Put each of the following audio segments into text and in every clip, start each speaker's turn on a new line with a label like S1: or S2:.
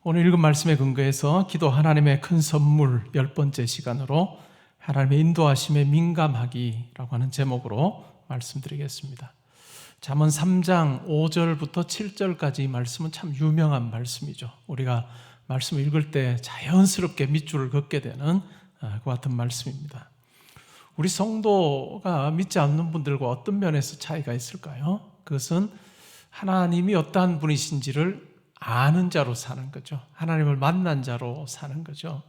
S1: 오늘 읽은 말씀에 근거해서 기도 하나님의 큰 선물 10번째 시간으로 하나님의 인도하심에 민감하기라고 하는 제목으로 말씀드리겠습니다. 잠언 3장 5절부터 7절까지 이 말씀은 참 유명한 말씀이죠. 우리가 말씀을 읽을 때 자연스럽게 밑줄을 긋게 되는 그 같은 말씀입니다. 우리 성도가 믿지 않는 분들과 어떤 면에서 차이가 있을까요? 그것은 하나님이 어떠한 분이신지를 아는 자로 사는 거죠. 하나님을 만난 자로 사는 거죠.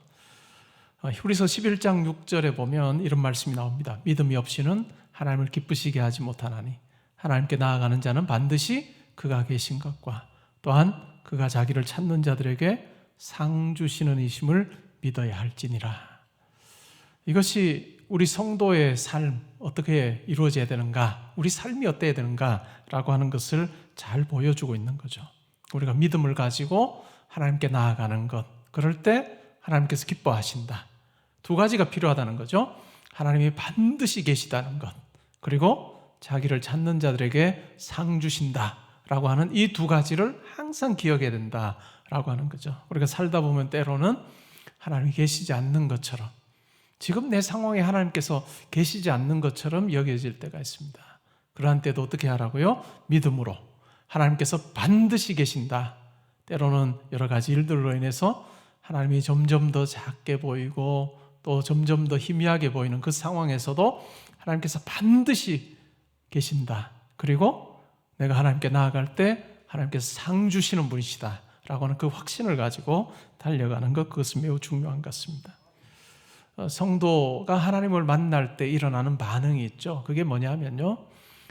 S1: 히브리서 11장 6절에 보면 이런 말씀이 나옵니다. 믿음이 없이는 하나님을 기쁘시게 하지 못하나니 하나님께 나아가는 자는 반드시 그가 계신 것과 또한 그가 자기를 찾는 자들에게 상 주시는 이심을 믿어야 할지니라. 이것이 우리 성도의 삶 어떻게 이루어져야 되는가, 우리 삶이 어때야 되는가라고 하는 것을 잘 보여주고 있는 거죠. 우리가 믿음을 가지고 하나님께 나아가는 것, 그럴 때 하나님께서 기뻐하신다. 두 가지가 필요하다는 거죠. 하나님이 반드시 계시다는 것, 그리고 자기를 찾는 자들에게 상 주신다라고 하는 이 두 가지를 항상 기억해야 된다라고 하는 거죠. 우리가 살다 보면 때로는 하나님이 계시지 않는 것처럼, 지금 내 상황에 하나님께서 계시지 않는 것처럼 여겨질 때가 있습니다. 그러한 때도 어떻게 하라고요? 믿음으로 하나님께서 반드시 계신다. 때로는 여러 가지 일들로 인해서 하나님이 점점 더 작게 보이고 또 점점 더 희미하게 보이는 그 상황에서도 하나님께서 반드시 계신다. 그리고 내가 하나님께 나아갈 때 하나님께서 상 주시는 분이시다 라고 하는 그 확신을 가지고 달려가는 것, 그것은 매우 중요한 것 같습니다. 성도가 하나님을 만날 때 일어나는 반응이 있죠. 그게 뭐냐면요,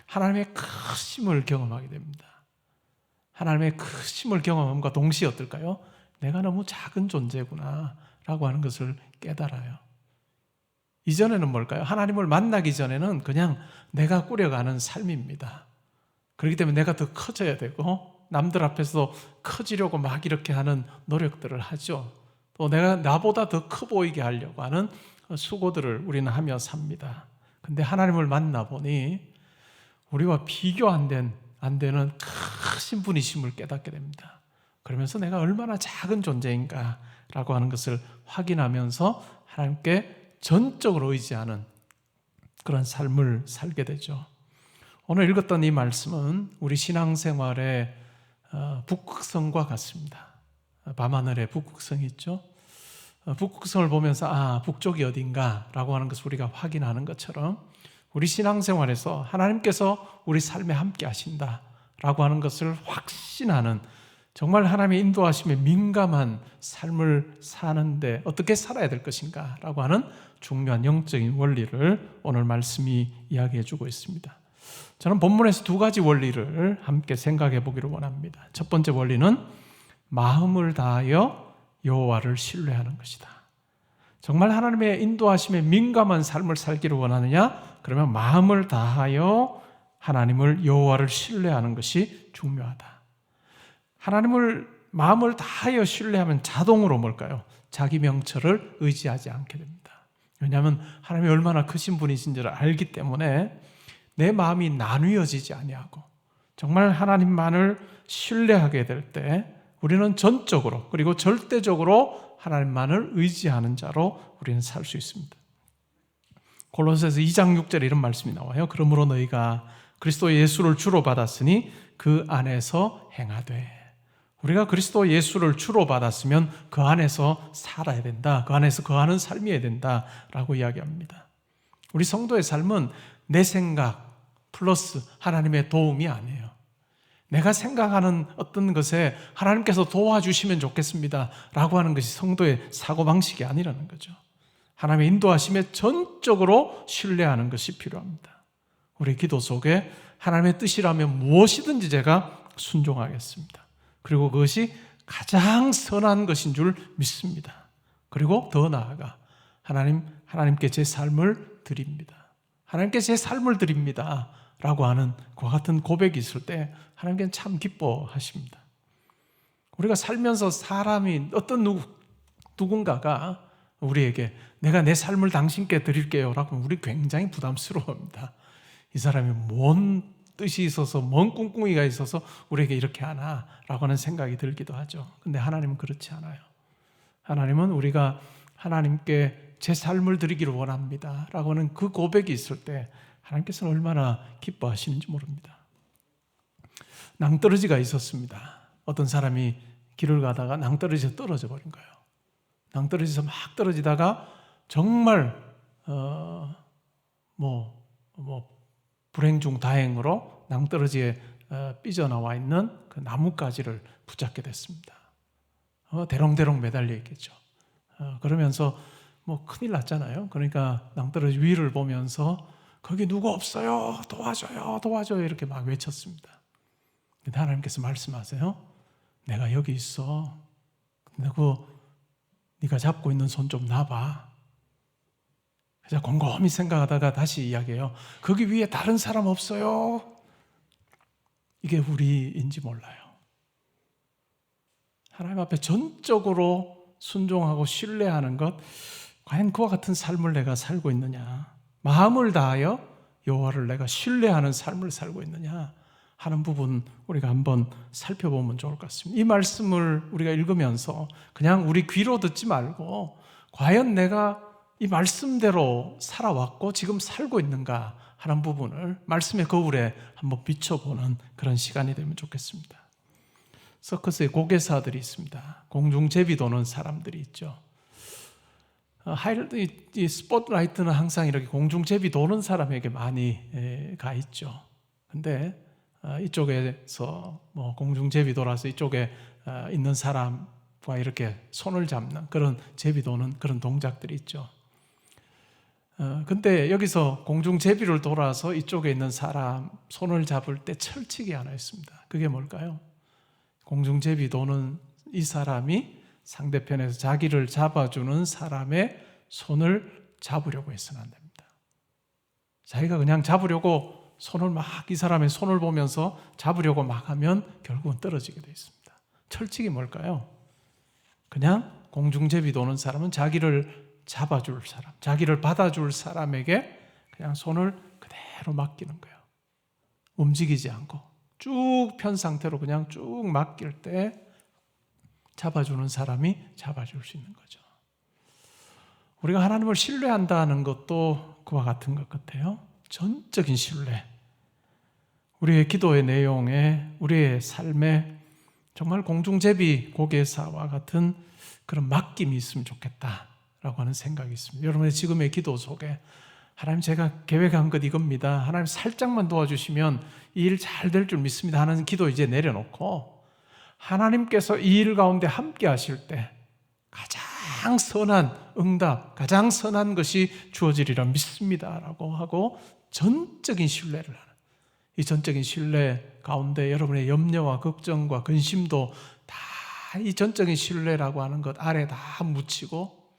S1: 하나님의 크심을 경험하게 됩니다. 하나님의 크심을 경험함과 동시에 어떨까요? 내가 너무 작은 존재구나 라고 하는 것을 깨달아요. 이전에는 뭘까요? 하나님을 만나기 전에는 그냥 내가 꾸려가는 삶입니다. 그렇기 때문에 내가 더 커져야 되고 남들 앞에서 커지려고 막 이렇게 하는 노력들을 하죠. 또 내가 나보다 더 커 보이게 하려고 하는 수고들을 우리는 하며 삽니다. 근데 하나님을 만나보니 우리와 비교 안 되는 크신 분이심을 깨닫게 됩니다. 그러면서 내가 얼마나 작은 존재인가라고 하는 것을 확인하면서 하나님께 전적으로 의지하는 그런 삶을 살게 되죠. 오늘 읽었던 이 말씀은 우리 신앙생활의 북극성과 같습니다. 밤하늘에 북극성이 있죠. 북극성을 보면서 북쪽이 어딘가라고 하는 것을 우리가 확인하는 것처럼 우리 신앙생활에서 하나님께서 우리 삶에 함께 하신다라고 하는 것을 확신하는, 정말 하나님의 인도하심에 민감한 삶을 사는데 어떻게 살아야 될 것인가라고 하는 중요한 영적인 원리를 오늘 말씀이 이야기해 주고 있습니다. 저는 본문에서 두 가지 원리를 함께 생각해 보기를 원합니다. 첫 번째 원리는 마음을 다하여 여호와를 신뢰하는 것이다. 정말 하나님의 인도하심에 민감한 삶을 살기를 원하느냐? 그러면 마음을 다하여 하나님을, 여호와를 신뢰하는 것이 중요하다. 하나님을 마음을 다하여 신뢰하면 자동으로 뭘까요? 자기 명철을 의지하지 않게 됩니다. 왜냐하면 하나님이 얼마나 크신 분이신지를 알기 때문에 내 마음이 나뉘어지지 아니하고 정말 하나님만을 신뢰하게 될 때 우리는 전적으로 그리고 절대적으로 하나님만을 의지하는 자로 우리는 살 수 있습니다. 골로새서 2장 6절에 이런 말씀이 나와요. 그러므로 너희가 그리스도 예수를 주로 받았으니 그 안에서 행하되. 우리가 그리스도 예수를 주로 받았으면 그 안에서 살아야 된다. 그 안에서 거하는 삶이어야 된다라고 이야기합니다. 우리 성도의 삶은 내 생각 플러스 하나님의 도움이 아니에요. 내가 생각하는 어떤 것에 하나님께서 도와주시면 좋겠습니다 라고 하는 것이 성도의 사고방식이 아니라는 거죠. 하나님의 인도하심에 전적으로 신뢰하는 것이 필요합니다. 우리 기도 속에 하나님의 뜻이라면 무엇이든지 제가 순종하겠습니다. 그리고 그것이 가장 선한 것인 줄 믿습니다. 그리고 더 나아가 하나님께 제 삶을 드립니다. 하나님께 제 삶을 드립니다 라고 하는 그와 같은 고백이 있을 때 하나님께는 참 기뻐하십니다. 우리가 살면서 사람이 어떤 누군가가 우리에게 내가 내 삶을 당신께 드릴게요 라고 하면 우리 굉장히 부담스러워합니다. 이 사람이 뭔 뜻이 있어서 먼 꿍꿍이가 있어서 우리에게 이렇게 하나라고 하는 생각이 들기도 하죠. 근데 하나님은 그렇지 않아요. 하나님은 우리가 하나님께 제 삶을 드리기를 원합니다 라고 하는 그 고백이 있을 때 하나님께서는 얼마나 기뻐하시는지 모릅니다. 낭떠러지가 있었습니다. 어떤 사람이 길을 가다가 낭떠러지에서 떨어져 버린 거예요. 낭떠러지에서 막 떨어지다가 정말 불행 중 다행으로 낭떠러지에 삐져나와 있는 그 나뭇가지를 붙잡게 됐습니다. 대롱대롱 매달려 있겠죠. 그러면서 큰일 났잖아요. 그러니까 낭떠러지 위를 보면서 거기 누구 없어요? 도와줘요, 도와줘요 이렇게 막 외쳤습니다. 근데 하나님께서 말씀하세요. 내가 여기 있어. 근데 네가 잡고 있는 손 좀 놔봐. 그래서 곰곰이 생각하다가 다시 이야기해요. 거기 위에 다른 사람 없어요. 이게 우리인지 몰라요. 하나님 앞에 전적으로 순종하고 신뢰하는 것, 과연 그와 같은 삶을 내가 살고 있느냐, 마음을 다하여 여호와를 내가 신뢰하는 삶을 살고 있느냐 하는 부분 우리가 한번 살펴보면 좋을 것 같습니다. 이 말씀을 우리가 읽으면서 그냥 우리 귀로 듣지 말고 과연 내가 이 말씀대로 살아왔고 지금 살고 있는가 하는 부분을 말씀의 거울에 한번 비춰보는 그런 시간이 되면 좋겠습니다. 서커스에 고개사들이 있습니다. 공중제비 도는 사람들이 있죠. 이 스포트라이트는 항상 이렇게 공중제비 도는 사람에게 많이 가 있죠. 근데 이쪽에서 공중제비 돌아서 이쪽에 있는 사람과 이렇게 손을 잡는 그런 제비 도는 그런 동작들이 있죠. 근데 여기서 공중제비를 돌아서 이쪽에 있는 사람 손을 잡을 때 철칙이 하나 있습니다. 그게 뭘까요? 공중제비 도는 이 사람이 상대편에서 자기를 잡아주는 사람의 손을 잡으려고 해서는 안 됩니다. 자기가 그냥 잡으려고 손을 막 이 사람의 손을 보면서 잡으려고 막 하면 결국은 떨어지게 되어 있습니다. 철칙이 뭘까요? 그냥 공중제비 도는 사람은 자기를 잡아줄 사람, 자기를 받아줄 사람에게 그냥 손을 그대로 맡기는 거예요. 움직이지 않고 쭉 편 상태로 그냥 쭉 맡길 때 잡아주는 사람이 잡아줄 수 있는 거죠. 우리가 하나님을 신뢰한다는 것도 그와 같은 것 같아요. 전적인 신뢰. 우리의 기도의 내용에, 우리의 삶에 정말 공중제비 고개사와 같은 그런 맡김이 있으면 좋겠다라고 하는 생각이 있습니다. 여러분의 지금의 기도 속에 하나님 제가 계획한 것 이겁니다. 하나님 살짝만 도와주시면 이 일 잘 될 줄 믿습니다 하는 기도 이제 내려놓고 하나님께서 이 일 가운데 함께 하실 때 가장 선한 응답, 가장 선한 것이 주어지리라 믿습니다라고 하고 전적인 신뢰를 하는, 이 전적인 신뢰 가운데 여러분의 염려와 걱정과 근심도 다 이 전적인 신뢰라고 하는 것 아래 다 묻히고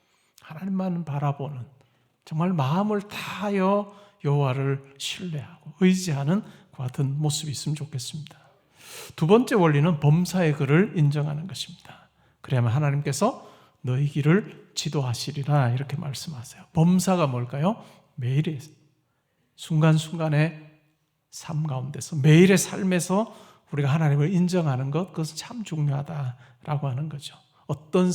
S1: 하나님만 바라보는, 정말 마음을 다하여 여호와를 신뢰하고 의지하는 그 같은 모습이 있으면 좋겠습니다. 두 번째 원리는 범사의 글을 인정하는 것입니다. 그래야만 하나님께서 너희 길을 지도하시리라 이렇게 말씀하세요. 범사가 뭘까요? 매일의 순간순간의 삶 가운데서, 매일의 삶에서 우리가 하나님을 인정하는 것, 그것은 참 중요하다라고 하는 거죠. 어떤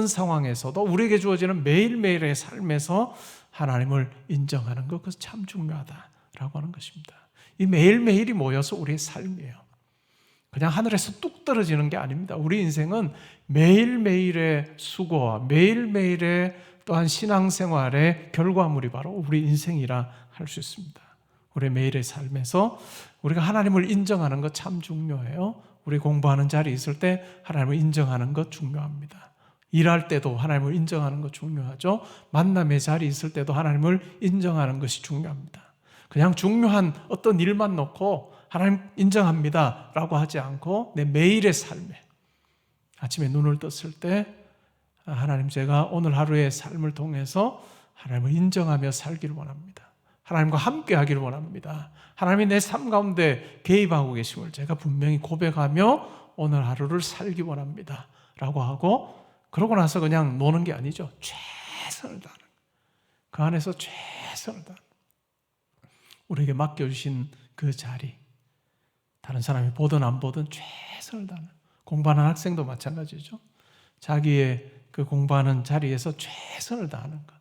S1: 상황에서도 우리에게 주어지는 매일매일의 삶에서 하나님을 인정하는 것, 그것은 참 중요하다라고 하는 것입니다. 이 매일매일이 모여서 우리의 삶이에요. 그냥 하늘에서 뚝 떨어지는 게 아닙니다. 우리 인생은 매일매일의 수고와 매일매일의 또한 신앙생활의 결과물이 바로 우리 인생이라 할 수 있습니다. 우리 매일의 삶에서 우리가 하나님을 인정하는 것 참 중요해요. 우리 공부하는 자리에 있을 때 하나님을 인정하는 것 중요합니다. 일할 때도 하나님을 인정하는 것 중요하죠. 만남의 자리에 있을 때도 하나님을 인정하는 것이 중요합니다. 그냥 중요한 어떤 일만 놓고 하나님 인정합니다 라고 하지 않고 내 매일의 삶에 아침에 눈을 떴을 때 하나님 제가 오늘 하루의 삶을 통해서 하나님을 인정하며 살기를 원합니다. 하나님과 함께 하기를 원합니다. 하나님이 내 삶 가운데 개입하고 계심을 제가 분명히 고백하며 오늘 하루를 살기 원합니다 라고 하고, 그러고 나서 그냥 노는 게 아니죠. 최선을 다하는, 그 안에서 최선을 다하는. 우리에게 맡겨주신 그 자리, 다른 사람이 보든 안 보든 최선을 다하는, 공부하는 학생도 마찬가지죠. 자기의 그 공부하는 자리에서 최선을 다하는 것.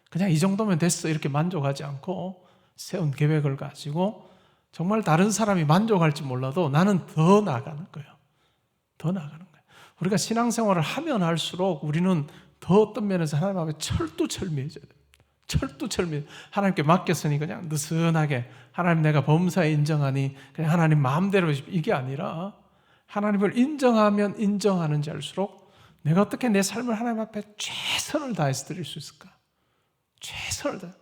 S1: 그냥 이 정도면 됐어 이렇게 만족하지 않고 세운 계획을 가지고 정말 다른 사람이 만족할지 몰라도 나는 더 나아가는 거예요. 더 나아가는 거예요. 우리가 신앙생활을 하면 할수록 우리는 더 어떤 면에서 하나님 앞에 철두철미해져야 돼요. 철두철미. 하나님께 맡겼으니 그냥 느슨하게 하나님 내가 범사에 인정하니 그냥 하나님 마음대로 이게 아니라 하나님을 인정하면 인정하는 자일수록 내가 어떻게 내 삶을 하나님 앞에 최선을 다해서 드릴 수 있을까? 최선을 다해.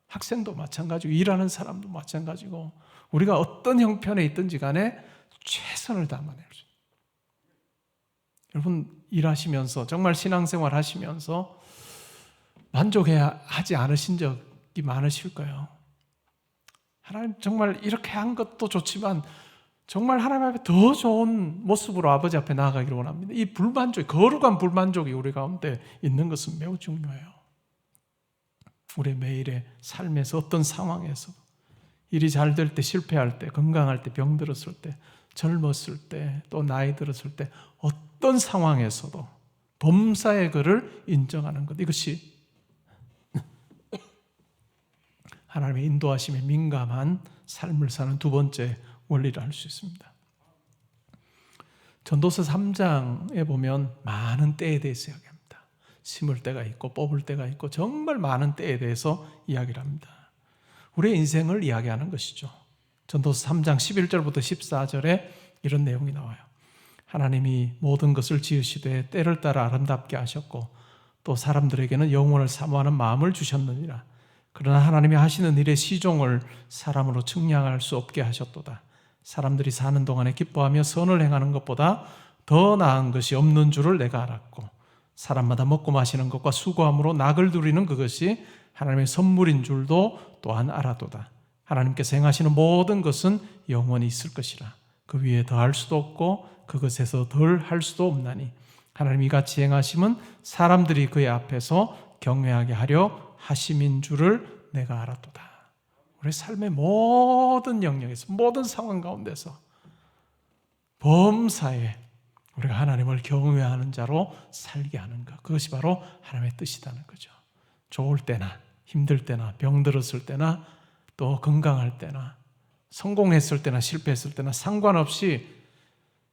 S1: 학생도 마찬가지고 일하는 사람도 마찬가지고 우리가 어떤 형편에 있든지 간에 최선을 다해낼 수 있어요. 여러분 일하시면서 정말 신앙생활 하시면서 만족해야 하지 않으신 적이 많으실 거예요. 하나님 정말 이렇게 한 것도 좋지만 정말 하나님 앞에 더 좋은 모습으로 아버지 앞에 나아가기를 원합니다. 이 불만족, 거룩한 불만족이 우리 가운데 있는 것은 매우 중요해요. 우리의 매일의 삶에서 어떤 상황에서 일이 잘 될 때, 실패할 때, 건강할 때, 병들었을 때, 젊었을 때, 또 나이 들었을 때 어떤 상황에서도 범사의 그를 인정하는 것, 이것이 하나님의 인도하심에 민감한 삶을 사는 두 번째 원리를 알 수 있습니다. 전도서 3장에 보면 많은 때에 대해서 이야기합니다. 심을 때가 있고 뽑을 때가 있고 정말 많은 때에 대해서 이야기를 합니다. 우리의 인생을 이야기하는 것이죠. 전도서 3장 11절부터 14절에 이런 내용이 나와요. 하나님이 모든 것을 지으시되 때를 따라 아름답게 하셨고 또 사람들에게는 영원을 사모하는 마음을 주셨느니라. 그러나 하나님이 하시는 일의 시종을 사람으로 측량할 수 없게 하셨도다. 사람들이 사는 동안에 기뻐하며 선을 행하는 것보다 더 나은 것이 없는 줄을 내가 알았고 사람마다 먹고 마시는 것과 수고함으로 낙을 누리는 그것이 하나님의 선물인 줄도 또한 알아도다. 하나님께서 행하시는 모든 것은 영원히 있을 것이라. 그 위에 더할 수도 없고 그것에서 덜 할 수도 없나니 하나님이 이같이 행하심은 사람들이 그의 앞에서 경외하게 하려 하심인 줄을 내가 알았도다. 우리 삶의 모든 영역에서 모든 상황 가운데서 범사에 우리가 하나님을 경외하는 자로 살게 하는 것, 그것이 바로 하나님의 뜻이라는 거죠. 좋을 때나 힘들 때나 병들었을 때나 또 건강할 때나 성공했을 때나 실패했을 때나 상관없이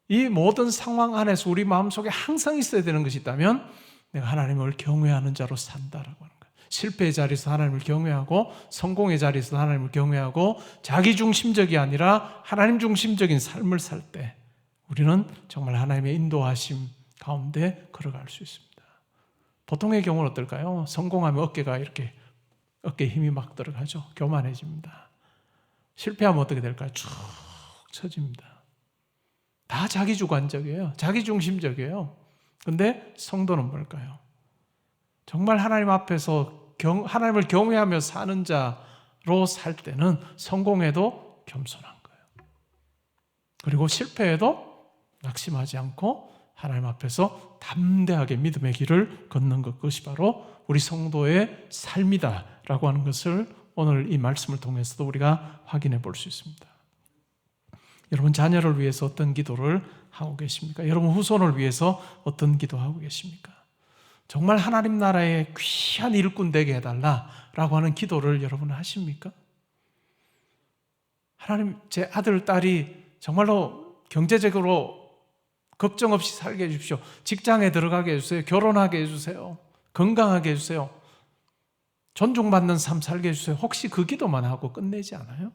S1: 이 모든 상황 안에서 우리 마음속에 항상 있어야 되는 것이 있다면 내가 하나님을 경외하는 자로 산다라고 하는 거예요. 실패의 자리에서 하나님을 경외하고 성공의 자리에서 하나님을 경외하고 자기 중심적이 아니라 하나님 중심적인 삶을 살 때 우리는 정말 하나님의 인도하심 가운데 걸어갈 수 있습니다. 보통의 경우는 어떨까요? 성공하면 어깨가 이렇게 어깨에 힘이 막 들어가죠. 교만해집니다. 실패하면 어떻게 될까요? 쭉 처집니다. 다 자기 주관적이에요. 자기 중심적이에요. 근데 성도는 뭘까요? 정말 하나님 앞에서 하나님을 경외하며 사는 자로 살 때는 성공해도 겸손한 거예요. 그리고 실패해도 낙심하지 않고 하나님 앞에서 담대하게 믿음의 길을 걷는 것, 그것이 바로 우리 성도의 삶이다라고 하는 것을 오늘 이 말씀을 통해서도 우리가 확인해 볼 수 있습니다. 여러분 자녀를 위해서 어떤 기도를 하고 계십니까? 여러분 후손을 위해서 어떤 기도하고 계십니까? 정말 하나님 나라의 귀한 일꾼 되게 해달라라고 하는 기도를 여러분 하십니까? 하나님 제 아들, 딸이 정말로 경제적으로 걱정 없이 살게 해주십시오. 직장에 들어가게 해주세요. 결혼하게 해주세요. 건강하게 해주세요. 존중받는 삶 살게 해주세요. 혹시 그 기도만 하고 끝내지 않아요?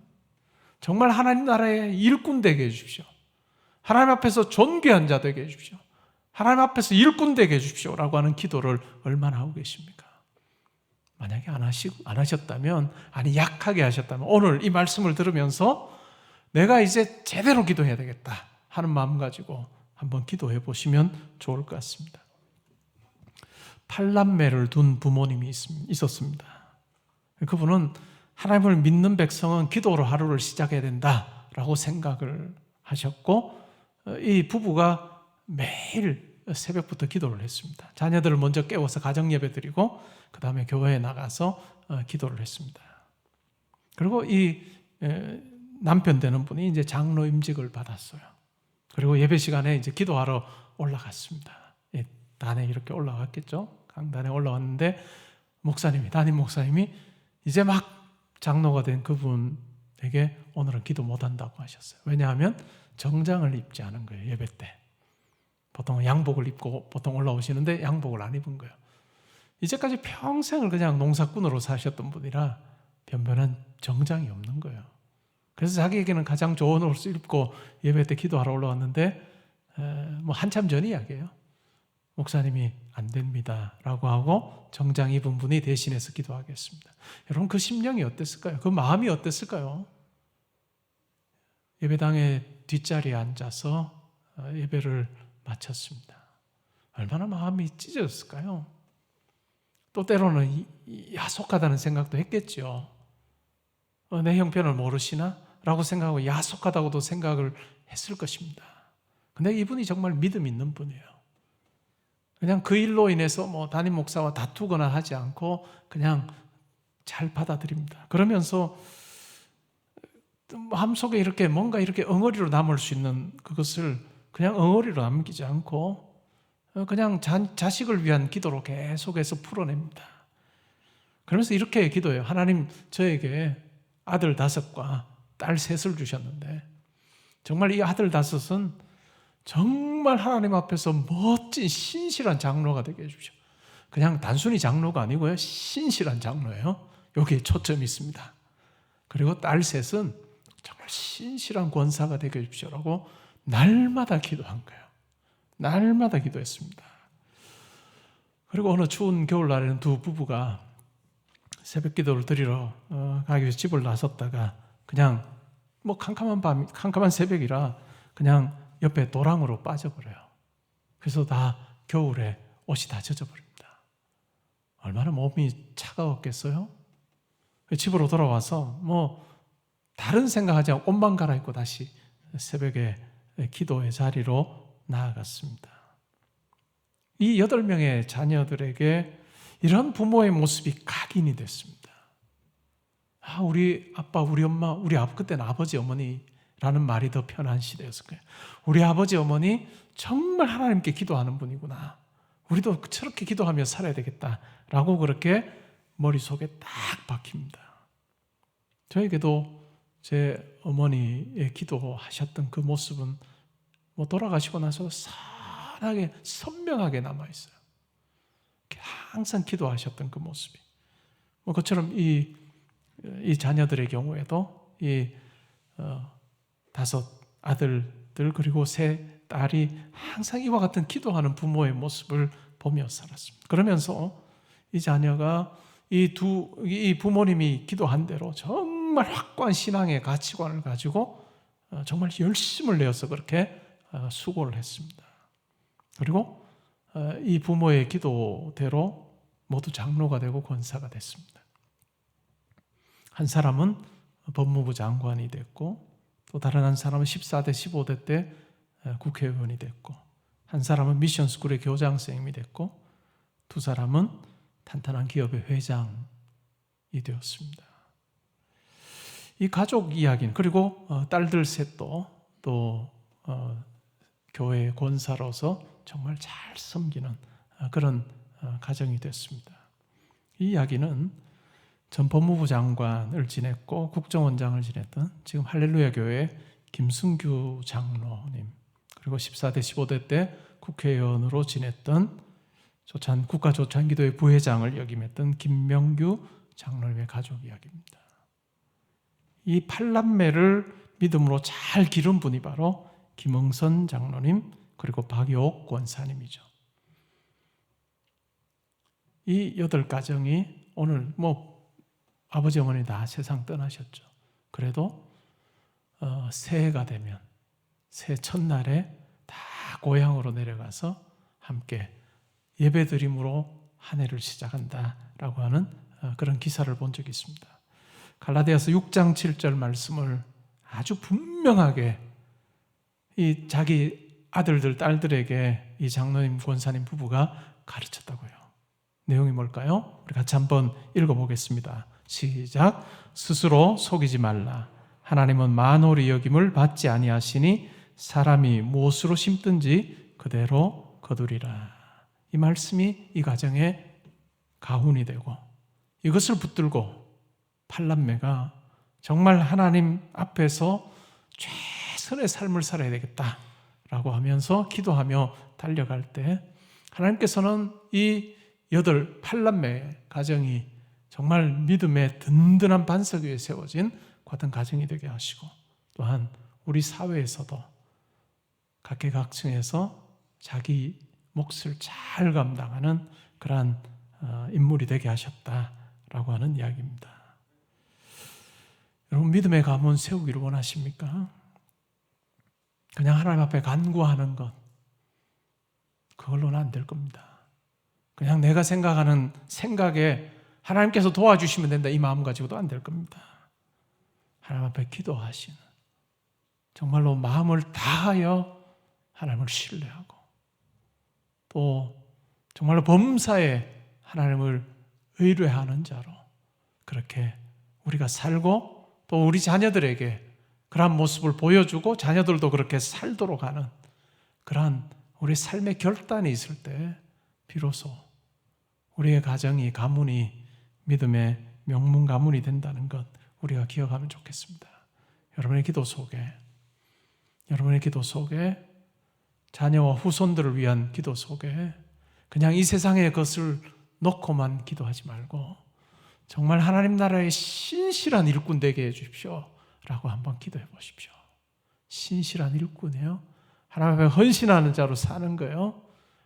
S1: 정말 하나님 나라의 일꾼 되게 해주십시오. 하나님 앞에서 존귀한 자 되게 해주십시오. 하나님 앞에서 일꾼 되게 해주십시오 라고 하는 기도를 얼마나 하고 계십니까? 만약에 안 하셨다면, 아니 약하게 하셨다면 오늘 이 말씀을 들으면서 내가 이제 제대로 기도해야 되겠다 하는 마음 가지고 한번 기도해 보시면 좋을 것 같습니다. 8남매를 둔 부모님이 있었습니다. 그분은 하나님을 믿는 백성은 기도로 하루를 시작해야 된다라고 생각을 하셨고 이 부부가 매일 새벽부터 기도를 했습니다. 자녀들을 먼저 깨워서 가정예배 드리고 그 다음에 교회에 나가서 기도를 했습니다. 그리고 이 남편 되는 분이 이제 장로 임직을 받았어요. 그리고 예배 시간에 이제 기도하러 올라갔습니다. 단에 이렇게 올라갔겠죠. 강단에 올라왔는데 담임 목사님이 이제 막 장로가 된 그분에게 오늘은 기도 못한다고 하셨어요. 왜냐하면 정장을 입지 않은 거예요. 예배 때 보통 양복을 입고 보통 올라오시는데 양복을 안 입은 거예요. 이제까지 평생을 그냥 농사꾼으로 사셨던 분이라 변변한 정장이 없는 거예요. 그래서 자기에게는 가장 좋은 옷을 입고 예배 때 기도하러 올라왔는데 뭐 한참 전 이야기예요. 목사님이 안 됩니다 라고 하고 정장 입은 분이 대신해서 기도하겠습니다. 여러분 그 심령이 어땠을까요? 그 마음이 어땠을까요? 예배당의 뒷자리에 앉아서 예배를 마쳤습니다. 얼마나 마음이 찢어졌을까요? 또 때로는 야속하다는 생각도 했겠죠. 내 형편을 모르시나? 라고 생각하고 야속하다고도 생각을 했을 것입니다. 근데 이분이 정말 믿음 있는 분이에요. 그냥 그 일로 인해서 뭐 담임 목사와 다투거나 하지 않고 그냥 잘 받아들입니다. 그러면서 마음속에 이렇게 뭔가 이렇게 엉어리로 남을 수 있는 그것을 그냥 엉어리로 남기지 않고 그냥 자식을 위한 기도로 계속해서 풀어냅니다. 그러면서 이렇게 기도해요. 하나님 저에게 아들 5과 딸 3을 주셨는데 정말 이 아들 5은 정말 하나님 앞에서 멋진 신실한 장로가 되게 해주십시오. 그냥 단순히 장로가 아니고요. 신실한 장로예요. 여기에 초점이 있습니다. 그리고 딸 3은 정말 신실한 권사가 되게 해주십시오라고 날마다 기도한 거예요. 날마다 기도했습니다. 그리고 어느 추운 겨울날에는 두 부부가 새벽 기도를 드리러 가기 위해서 집을 나섰다가 그냥 뭐 캄캄한 새벽이라 그냥 옆에 도랑으로 빠져버려요. 그래서 다 겨울에 옷이 다 젖어버립니다. 얼마나 몸이 차가웠겠어요? 집으로 돌아와서 뭐 다른 생각하지 않고 옷만 갈아입고 다시 새벽에 기도의 자리로 나아갔습니다. 이 8명의 자녀들에게 이런 부모의 모습이 각인이 됐습니다. 우리 아빠, 우리 엄마, 그때는 아버지, 어머니라는 말이 더 편한 시대였을 거예요. 우리 아버지, 어머니 정말 하나님께 기도하는 분이구나. 우리도 저렇게 기도하며 살아야 되겠다라고 그렇게 머릿속에 딱 박힙니다. 저에게도 제 어머니의 기도하셨던 그 모습은 뭐 돌아가시고 나서 선하게 선명하게 남아있어요. 항상 기도하셨던 그 모습이. 뭐 그처럼 이 자녀들의 경우에도 이 5 아들들 그리고 3 딸이 항상 이와 같은 기도하는 부모의 모습을 보며 살았습니다. 그러면서 이 자녀가 이 부모님이 기도한 대로 정말 확고한 신앙의 가치관을 가지고 정말 열심을 내어서 그렇게 수고를 했습니다. 그리고 이 부모의 기도대로 모두 장로가 되고 권사가 됐습니다. 한 사람은 법무부 장관이 됐고 또 다른 한 사람은 14대, 15대 때 국회의원이 됐고 한 사람은 미션스쿨의 교장선생님이 됐고 2 사람은 탄탄한 기업의 회장이 되었습니다. 이 가족 이야기는 그리고 딸들 셋도 또 교회 권사로서 정말 잘 섬기는 그런 가정이 됐습니다. 이 이야기는 전 법무부 장관을 지냈고 국정원장을 지냈던 지금 할렐루야 교회 김승규 장로님 그리고 14대 15대 때 국회의원으로 지냈던 국가조찬기도회 부회장을 역임했던 김명규 장로님의 가족 이야기입니다. 이 8남매를 믿음으로 잘 기른 분이 바로 김응선 장로님 그리고 박효옥 권사님이죠. 이 8가정이 오늘 아버지 어머니 다 세상 떠나셨죠. 그래도 새해가 되면 새해 첫날에 다 고향으로 내려가서 함께 예배드림으로 한 해를 시작한다라고 하는 그런 기사를 본 적이 있습니다. 갈라디아서 6장 7절 말씀을 아주 분명하게 이 자기 아들들, 딸들에게 이 장로님, 권사님 부부가 가르쳤다고요. 내용이 뭘까요? 우리 같이 한번 읽어보겠습니다. 시작. 스스로 속이지 말라. 하나님은 만홀히 여김을 받지 아니하시니 사람이 무엇으로 심든지 그대로 거두리라. 이 말씀이 이 가정의 가훈이 되고, 이것을 붙들고 팔남매가 정말 하나님 앞에서 최선의 삶을 살아야 되겠다라고 하면서 기도하며 달려갈 때, 하나님께서는 이 팔남매의 가정이 정말 믿음의 든든한 반석 위에 세워진 같은 가정이 되게 하시고, 또한 우리 사회에서도 각계각층에서 자기 몫을 잘 감당하는 그러한 인물이 되게 하셨다라고 하는 이야기입니다. 여러분, 믿음의 가문 세우기를 원하십니까? 그냥 하나님 앞에 간구하는 것, 그걸로는 안 될 겁니다. 그냥 내가 생각하는 생각에 하나님께서 도와주시면 된다, 이 마음 가지고도 안 될 겁니다. 하나님 앞에 기도하시는, 정말로 마음을 다하여 하나님을 신뢰하고, 또 정말로 범사에 하나님을 의뢰하는 자로 그렇게 우리가 살고, 또 우리 자녀들에게 그러한 모습을 보여주고 자녀들도 그렇게 살도록 하는 그러한 우리 삶의 결단이 있을 때 비로소 우리의 가정이, 가문이 믿음의 명문 가문이 된다는 것, 우리가 기억하면 좋겠습니다. 여러분의 기도 속에 자녀와 후손들을 위한 기도 속에 그냥 이 세상의 것을 놓고만 기도하지 말고 정말 하나님 나라의 신실한 일꾼 되게 해 주십시오 라고 한번 기도해 보십시오. 신실한 일꾼이에요. 하나님 앞에 헌신하는 자로 사는 거예요.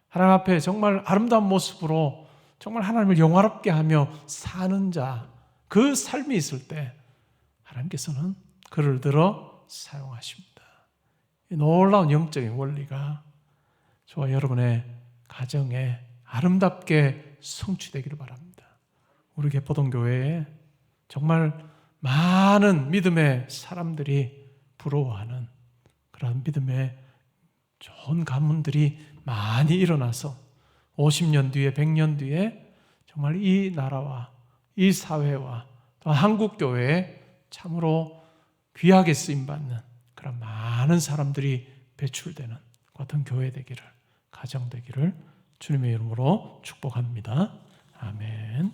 S1: 하나님 앞에 정말 아름다운 모습으로 정말 하나님을 영화롭게 하며 사는 자, 그 삶이 있을 때 하나님께서는 그를 들어 사용하십니다. 이 놀라운 영적인 원리가 저와 여러분의 가정에 아름답게 성취되기를 바랍니다. 우리 개포동교회에 정말 많은 믿음의 사람들이 부러워하는 그런 믿음의 좋은 가문들이 많이 일어나서 50년 뒤에, 100년 뒤에 정말 이 나라와 이 사회와 또 한국교회에 참으로 귀하게 쓰임받는 그런 많은 사람들이 배출되는 같은 교회 되기를, 가정 되기를 주님의 이름으로 축복합니다. 아멘.